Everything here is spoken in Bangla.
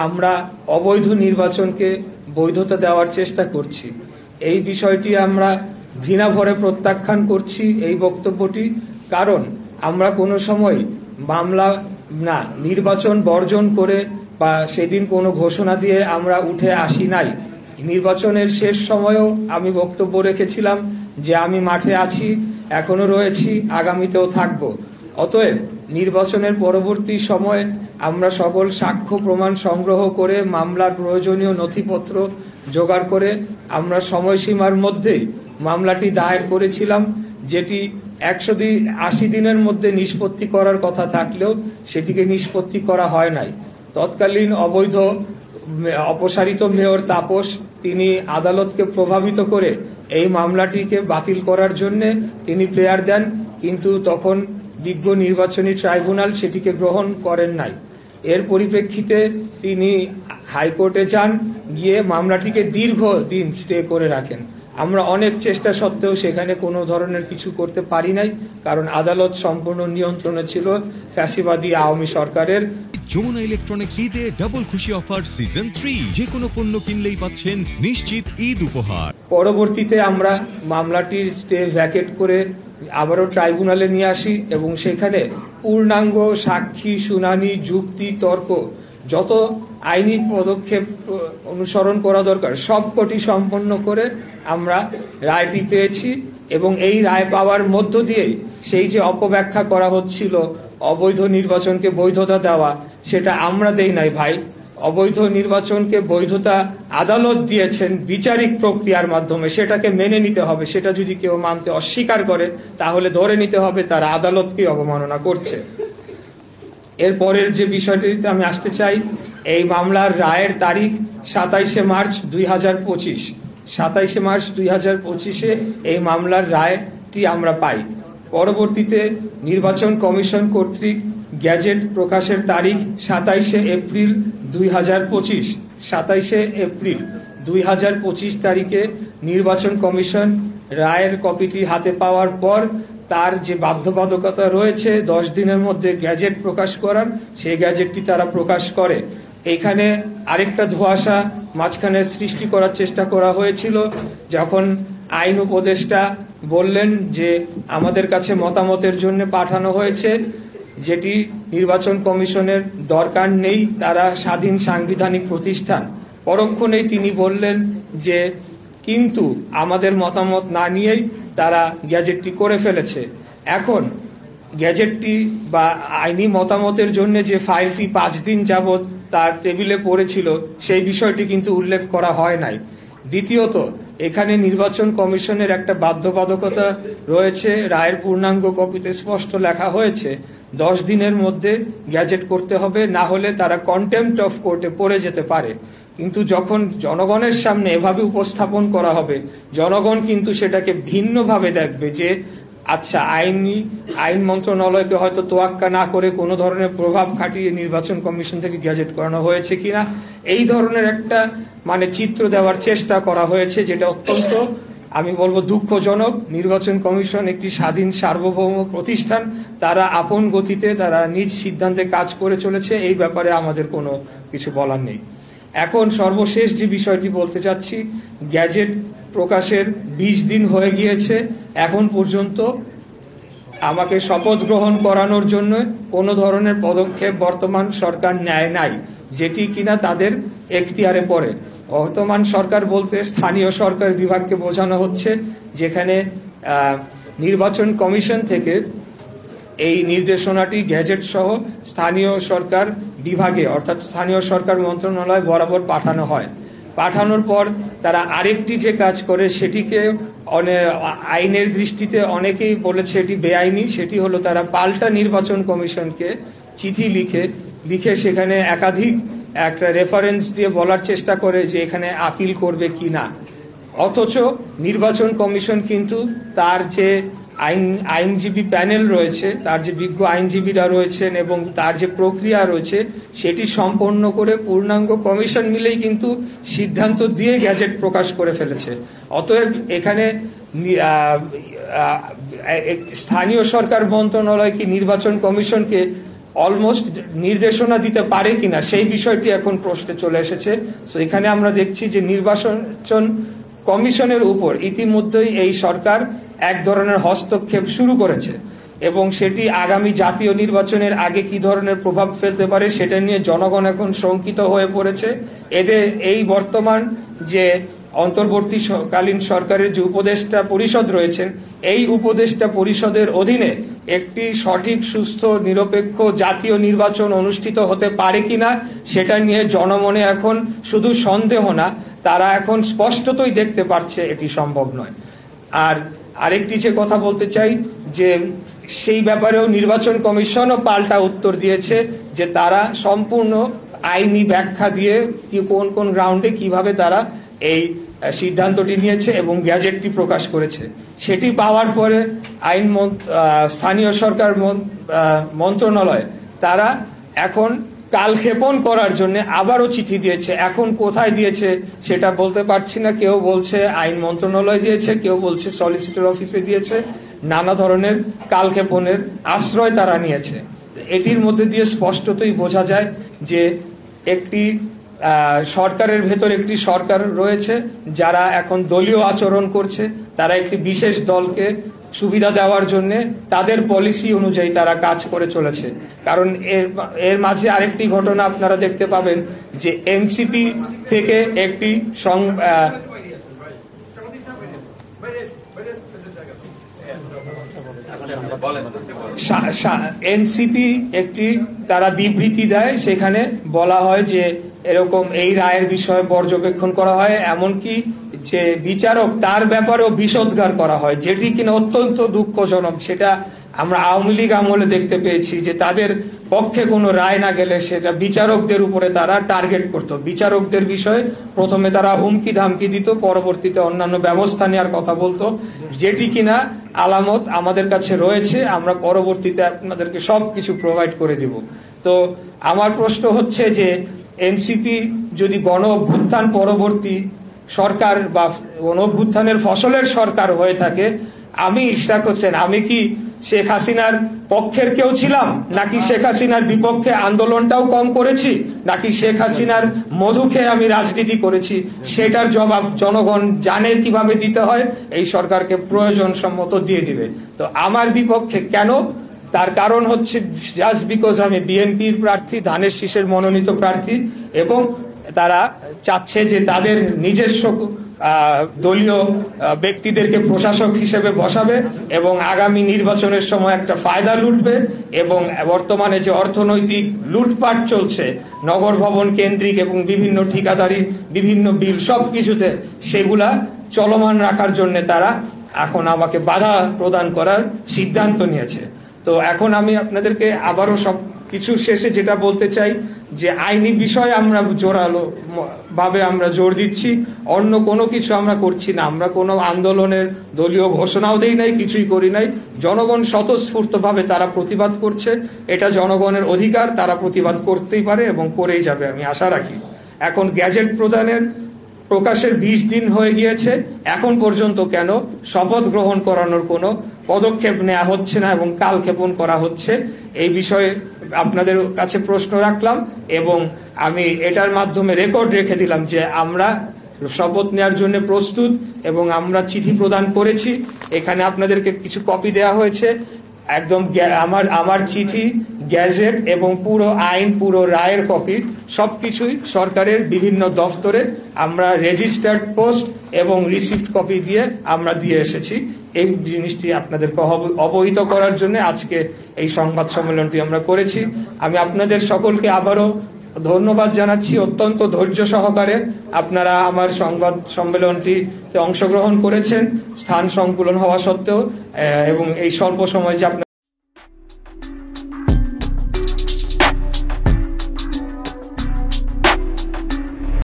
আমরা অবৈধ নির্বাচনকে বৈধতা দেওয়ার চেষ্টা করছি, এই বিষয়টি আমরা ঘৃণা ভরে প্রত্যাখ্যান করছি এই বক্তব্যটি। কারণ আমরা কোনো সময় মামলা না নির্বাচন বর্জন করে বা সেদিন কোনো ঘোষণা দিয়ে আমরা উঠে আসি নাই। নির্বাচনের শেষ সময়েও আমি বক্তব্য রেখেছিলাম যে আমি মাঠে আছি, এখনো রয়েছি, আগামীতেও থাকব। অতএব নির্বাচনের পরবর্তী সময়ে আমরা সকল সাক্ষ্য প্রমাণ সংগ্রহ করে মামলার প্রয়োজনীয় নথিপত্র জোগাড় করে আমরা সময়সীমার মধ্যেই মামলাটি দায়ের করেছিলাম, যেটি 180 দিনের মধ্যে নিষ্পত্তি করার কথা থাকলেও সেটিকে নিষ্পত্তি করা হয় নাই। তৎকালীন অবৈধ অপসারিত মেয়র তাপস তিনি আদালতকে প্রভাবিত করে এই মামলাটিকে বাতিল করার জন্য তিনি প্রেয়ার দেন, কিন্তু তখন বিজ্ঞ নির্বাচনী ট্রাইব্যুনাল সেটিকে গ্রহণ করেন নাই। এর পরিপ্রেক্ষিতে তিনি হাইকোর্টে যান, গিয়ে মামলাটিকে দীর্ঘদিন স্টে করে রাখেন। আমরা অনেক চেষ্টা সত্ত্বেও সেখানে কোনো ধরনের কিছু করতে পারি নাই, কারণ আদালত সম্পূর্ণ নিয়ন্ত্রণে ছিল ফ্যাসিবাদী আওয়ামী সরকারের। যমুনা ইলেকট্রনিক্স ঈদে ডাবল খুশি অফার সিজন 3, যে কোনো পণ্য কিনলেই পাচ্ছেন নিশ্চিত ঈদ উপহার। পরবর্তীতে আমরা মামলাটির স্টে ভ্যাকেট করে আবারও ট্রাইব্যুনালে নিয়ে আসি এবং সেখানে পূর্ণাঙ্গ সাক্ষী শুনানি, যুক্তি, তর্ক, যত আইনি পদক্ষেপ অনুসরণ করা দরকার সবকটি সম্পন্ন করে আমরা রায়টি পেয়েছি। এবং এই রায় পাওয়ার মধ্য দিয়েই সেই যে অপব্যাখ্যা করা হচ্ছিল অবৈধ নির্বাচনকে বৈধতা দেওয়া, সেটা আমরা দেই নাই ভাই। অবৈধ নির্বাচনকে বৈধতা আদালত দিয়েছেন বিচারিক প্রক্রিয়ার মাধ্যমে, সেটাকে মেনে নিতে হবে। সেটা যদি কেউ মানতে অস্বীকার করে তাহলে ধরে নিতে হবে তারা আদালতকে অবমাননা করছে। এরপরের যে বিষয়টিতে আমি আসতে চাই, এই মামলার রায়ের তারিখ 27শে মার্চ 2025। 27শে মার্চ 2025-এ এই মামলার রায়টি আমরা পাই। পরবর্তীতে নির্বাচন কমিশন কর্তৃক গ্যাজেট প্রকাশের তারিখ 27শে এপ্রিল 2025। 27শে এপ্রিল 2025 তারিখে নির্বাচন কমিশন রায়ের কপিটি হাতে পাওয়ার পর তার যে বাধ্যবাধকতা রয়েছে 10 দিনের মধ্যে গ্যাজেট প্রকাশ করার, সেই গ্যাজেটটি তারা প্রকাশ করে। এখানে আরেকটা ধোঁয়াশা মাঝখানে সৃষ্টি করার চেষ্টা করা হয়েছিল, যখন আইন উপদেষ্টা বললেন যে আমাদের কাছে মতামতের জন্য পাঠানো হয়েছে, যেটি নির্বাচন কমিশনের দরকার নেই, তারা স্বাধীন সাংবিধানিক প্রতিষ্ঠান। পরক্ষণেই তিনি বললেন যে কিন্তু আমাদের মতামত না নিয়েই তারা গ্যাজেটটি করে ফেলেছে। এখন গ্যাজেটটি বা আইনি মতামতের জন্য যে ফাইলটি 5 দিন যাবৎ তার টেবিলে পড়েছিল, সেই বিষয়টি কিন্তু উল্লেখ করা হয় নাই। দ্বিতীয়ত, এখানে নির্বাচন কমিশনের একটা বাধ্যবাধকতা রয়েছে, রায়ের পূর্ণাঙ্গ কপিতে স্পষ্ট লেখা হয়েছে 10 দিনের মধ্যে গ্যাজেট করতে হবে, না হলে তারা কন্টেম্পট অফ কোর্টে পড়ে যেতে পারে। কিন্তু যখন জনগণের সামনে এভাবে উপস্থাপন করা হবে, জনগণ কিন্তু সেটাকে ভিন্নভাবে দেখবে যে আচ্ছা আইন মন্ত্রণালয়কে হয়তো তোয়াক্কা না করে কোনো ধরনের প্রভাব খাটিয়ে নির্বাচন কমিশন থেকে গ্যাজেট করানো হয়েছে কিনা, এই ধরনের একটা চিত্র দেওয়ার চেষ্টা করা হয়েছে, যেটা অত্যন্ত আমি বলবো দুঃখজনক। নির্বাচন কমিশন একটি স্বাধীন সার্বভৌম প্রতিষ্ঠান, তারা আপন গতিতে তারা নিজ সিদ্ধান্তে কাজ করে চলেছে, এই ব্যাপারে আমাদের কোনো কিছু বলার নেই। এখন সর্বশেষ যে বিষয়টি বলতে চাচ্ছি, গ্যাজেট প্রকাশের 20 দিন হয়ে গিয়েছে, এখন পর্যন্ত আমাকে শপথ গ্রহণ করানোর জন্য কোনো ধরনের পদক্ষেপ বর্তমান সরকার নেয় নাই, যেটি কিনা তাদের এখতিয়ারে পড়ে। বর্তমান সরকার বলতে স্থানীয় সরকার বিভাগকে বোঝানো হচ্ছে, যেখানে নির্বাচন কমিশন থেকে এই নির্দেশনাটি গ্যাজেট সহ স্থানীয় সরকার বিভাগে অর্থাৎ স্থানীয় সরকার মন্ত্রণালয় বরাবর পাঠানো হয়। পাঠানোর পর তারা আরেকটি যে কাজ করে, সেটিকে আইনের দৃষ্টিতে অনেকেই বলেছে এটি বেআইনি, সেটি হলো তারা পাল্টা নির্বাচন কমিশনকে চিঠি লিখে সেখানে একাধিক একটা রেফারেন্স দিয়ে বলার চেষ্টা করে যে এখানে আপিল করবে কি না। অথচ নির্বাচন কমিশন কিন্তু তার যে আইনজীবী প্যানেল রয়েছে, তার যে বিজ্ঞ আইনজীবীরা রয়েছেন এবং তার যে প্রক্রিয়া রয়েছে, সেটি সম্পন্ন করে পূর্ণাঙ্গ কমিশন মিলেই কিন্তু সিদ্ধান্ত দিয়ে গ্যাজেট প্রকাশ করে ফেলেছে। অতএব এখানে স্থানীয় সরকার মন্ত্রণালয় কি নির্বাচন কমিশনকে অলমোস্ট নির্দেশনা দিতে পারে কিনা সেই বিষয়টি এখন প্রশ্নে চলে এসেছে। তো এখানে আমরা দেখছি যে নির্বাচন কমিশনের উপর ইতিমধ্যেই এই সরকার এক ধরনের হস্তক্ষেপ শুরু করেছে এবং সেটি আগামী জাতীয় নির্বাচনের আগে কি ধরনের প্রভাব ফেলতে পারে সেটা নিয়ে জনগণ এখন শঙ্কিত হয়ে পড়েছে। এদের এই বর্তমান যে অন্তর্বর্তীকালীন সরকারের যে উপদেষ্টা পরিষদ রয়েছেন, এই উপদেষ্টা পরিষদের অধীনে একটি সঠিক, সুস্থ, নিরপেক্ষ জাতীয় নির্বাচন অনুষ্ঠিত হতে পারে কিনা সেটা নিয়ে জনমনে এখন শুধু সন্দেহ না, তারা এখন স্পষ্টতই দেখতে পারছে এটি সম্ভব নয়। আর আরেকটি যে কথা বলতে চাই যে সেই ব্যাপারেও নির্বাচন কমিশনও পাল্টা উত্তর দিয়েছে যে তারা সম্পূর্ণ আইনি ব্যাখ্যা দিয়ে কোন কোন গ্রাউন্ডে কিভাবে তারা এই সিদ্ধান্তটি নিয়েছে এবং গ্যাজেটটি প্রকাশ করেছে। সেটি পাওয়ার পরে স্থানীয় সরকার মন্ত্রণালয় তারা এখন কালক্ষেপণ করার জন্য আবারও চিঠি দিয়েছে। এখন কোথায় দিয়েছে সেটা বলতে পারছি না। কেউ বলছে আইন মন্ত্রণালয় দিয়েছে, কেউ বলছে সলিসিটর অফিসে দিয়েছে। নানা ধরনের কালক্ষেপণের আশ্রয় তারা নিয়েছে। এটির মধ্যে দিয়ে স্পষ্টতই বোঝা যায় যে একটি সরকারের ভেতর একটি সরকার রয়েছে যারা এখন দলীয় আচরণ করছে। তারা একটি বিশেষ দলকে সুবিধা দেওয়ার জন্য তাদের পলিসি অনুযায়ী তারা কাজ করে চলেছে। কারণ এর মাঝে আরেকটি ঘটনা আপনারা দেখতে পাবেন যে এনসিপি থেকে একটি এনসিপি একটি তারা বিবৃতি দেয়, সেখানে বলা হয় যে এরকম এই রায়ের বিষয়ে পর্যবেক্ষণ করা হয়, এমনকি যে বিচারক তার ব্যাপারেও বিষোদ্গার করা হয়, যেটি কিনা অত্যন্ত দুঃখজনক। সেটা আমরা আওয়ামী লীগ আমলে দেখতে পেয়েছি যে তাদের পক্ষে কোনো রায় না গেলে সেটা বিচারকদের উপরে তারা টার্গেট করত। বিচারকদের বিষয়ে প্রথমে তারা হুমকি ধামকি দিত, পরবর্তীতে অন্যান্য ব্যবস্থা নেওয়ার কথা বলতো, যেটি কিনা আলামত আমাদের কাছে রয়েছে। আমরা পরবর্তীতে আপনাদেরকে সবকিছু প্রোভাইড করে দিব। তো আমার প্রশ্ন হচ্ছে যে এনসিপি যদি গণ অভ্যুত্থান পরবর্তী সরকার বা গণ অভ্যুত্থানের ফসলের সরকার হয়ে থাকে, আমি ইশরাক হোসেন আমি কি শেখ হাসিনার পক্ষের কেউ ছিলাম, নাকি শেখ হাসিনার বিপক্ষে আন্দোলনটাও কম করেছি, নাকি শেখ হাসিনার মধু খেয়ে আমি রাজনীতি করেছি, সেটার জবাব জনগণ জানে কিভাবে দিতে হয়, এই সরকারকে প্রয়োজন সম্মত দিয়ে দিবে। তো আমার বিপক্ষে কেন? তার কারণ হচ্ছে জাস্ট বিকজ আমি বিএনপির প্রার্থী, ধানের শীষের মনোনীত প্রার্থী, এবং তারা চাচ্ছে যে তাদের নিজস্ব দলীয় ব্যক্তিদেরকে প্রশাসক হিসেবে বসাবে এবং আগামী নির্বাচনের সময় একটা ফায়দা লুটবে। এবং বর্তমানে যে অর্থনৈতিক লুটপাট চলছে নগর ভবন কেন্দ্রিক এবং বিভিন্ন ঠিকাদারি বিভিন্ন বিল সবকিছুতে, সেগুলা চলমান রাখার জন্য তারা এখন আমাকে বাধা প্রদান করার সিদ্ধান্ত নিয়েছে। তো এখন আমি আপনাদেরকে আবারও সবকিছু শেষে যেটা বলতে চাই যে আইনি বিষয়ে আমরা জোরালো ভাবে আমরা জোর দিচ্ছি, অন্য কোনো কিছু আমরা করছি না। আমরা কোনো আন্দোলনের দলীয় ঘোষণাও দেই নাই, কিছুই করি নাই। জনগণ স্বতঃস্ফূর্ত ভাবে তারা প্রতিবাদ করছে, এটা জনগণের অধিকার, তারা প্রতিবাদ করতেই পারে এবং করেই যাবে, আমি আশা রাখি। এখন গ্যাজেট প্রকাশের 20 দিন হয়ে গিয়েছে, এখন পর্যন্ত কেন শপথ গ্রহণ করানোর কোনো পদক্ষেপ নেওয়া হচ্ছে না এবং কালক্ষেপণ করা হচ্ছে? এই বিষয়ে আপনাদের কাছে প্রশ্ন রাখলাম এবং আমি এটার মাধ্যমে রেকর্ড রেখে দিলাম যে আমরা শপথ নেওয়ার জন্য প্রস্তুত এবং আমরা চিঠি প্রদান করেছি। এখানে আপনাদেরকে কিছু কপি দেওয়া হয়েছে, একদম আমার চিঠি, গ্যাজেট এবং পুরো আইন, পুরো রায়ের কপি সবকিছুই সরকারের বিভিন্ন দপ্তরে আমরা রেজিস্টার্ড পোস্ট এবং রিসিপ্ট কপি দিয়ে আমরা দিয়ে এসেছি। এই জিনিসটি আপনাদেরকে অবহিত করার জন্য আজকে এই সংবাদ সম্মেলনটি আমরা করেছি। আমি আপনাদের সকলকে আবারও ধন্যবাদ জানাচ্ছি। অত্যন্ত ধৈর্য সহকারে আপনারা আমার সংবাদ সম্মেলনটিতে অংশগ্রহণ করেছেন, স্থান সংকুলন হওয়া সত্ত্বেও, এবং এই স্বল্প সময় যে আপনারা